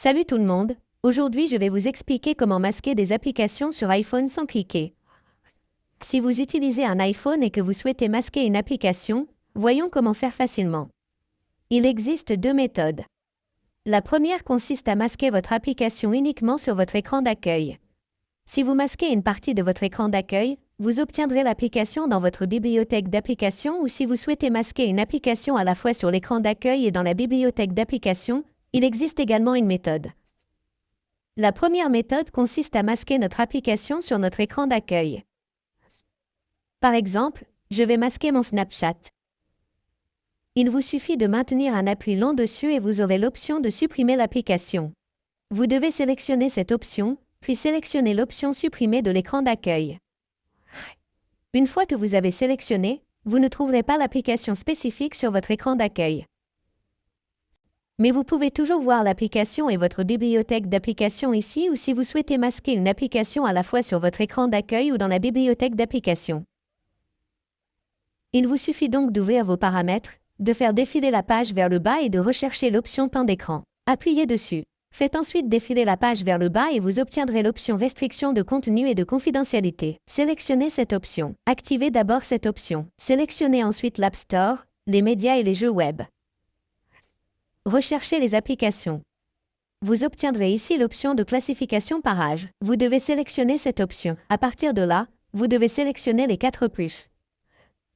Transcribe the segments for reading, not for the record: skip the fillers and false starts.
Salut tout le monde, aujourd'hui je vais vous expliquer comment masquer des applications sur iPhone sans cliquer. Si vous utilisez un iPhone et que vous souhaitez masquer une application, voyons comment faire facilement. Il existe deux méthodes. La première consiste à masquer votre application uniquement sur votre écran d'accueil. Si vous masquez une partie de votre écran d'accueil, vous obtiendrez l'application dans votre bibliothèque d'applications ou si vous souhaitez masquer une application à la fois sur l'écran d'accueil et dans la bibliothèque d'applications, il existe également une méthode. La première méthode consiste à masquer notre application sur notre écran d'accueil. Par exemple, je vais masquer mon Snapchat. Il vous suffit de maintenir un appui long dessus et vous aurez l'option de supprimer l'application. Vous devez sélectionner cette option, puis sélectionner l'option supprimer de l'écran d'accueil. Une fois que vous avez sélectionné, vous ne trouverez pas l'application spécifique sur votre écran d'accueil. Mais vous pouvez toujours voir l'application et votre bibliothèque d'applications ici ou si vous souhaitez masquer une application à la fois sur votre écran d'accueil ou dans la bibliothèque d'applications. Il vous suffit donc d'ouvrir vos paramètres, de faire défiler la page vers le bas et de rechercher l'option temps d'écran. Appuyez dessus. Faites ensuite défiler la page vers le bas et vous obtiendrez l'option restriction de contenu et de confidentialité. Sélectionnez cette option. Activez d'abord cette option. Sélectionnez ensuite l'App Store, les médias et les jeux web. Recherchez les applications. Vous obtiendrez ici l'option de classification par âge. Vous devez sélectionner cette option. À partir de là, vous devez sélectionner les 4+.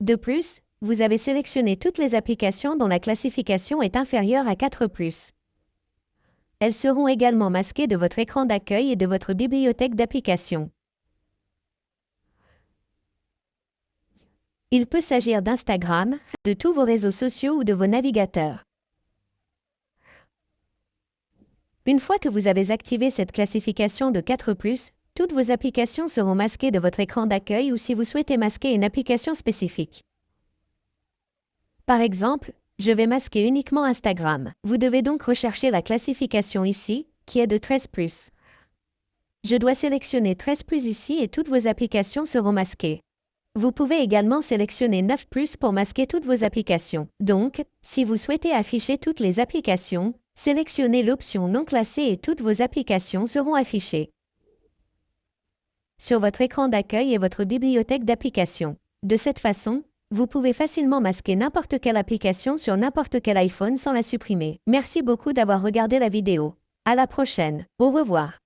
De plus, vous avez sélectionné toutes les applications dont la classification est inférieure à 4+. Elles seront également masquées de votre écran d'accueil et de votre bibliothèque d'applications. Il peut s'agir d'Instagram, de tous vos réseaux sociaux ou de vos navigateurs. Une fois que vous avez activé cette classification de 4+, toutes vos applications seront masquées de votre écran d'accueil ou si vous souhaitez masquer une application spécifique. Par exemple, je vais masquer uniquement Instagram. Vous devez donc rechercher la classification ici, qui est de 13+. Je dois sélectionner 13+ ici et toutes vos applications seront masquées. Vous pouvez également sélectionner 9+ pour masquer toutes vos applications. Donc, si vous souhaitez afficher toutes les applications, sélectionnez l'option non classée et toutes vos applications seront affichées sur votre écran d'accueil et votre bibliothèque d'applications. De cette façon, vous pouvez facilement masquer n'importe quelle application sur n'importe quel iPhone sans la supprimer. Merci beaucoup d'avoir regardé la vidéo. À la prochaine. Au revoir.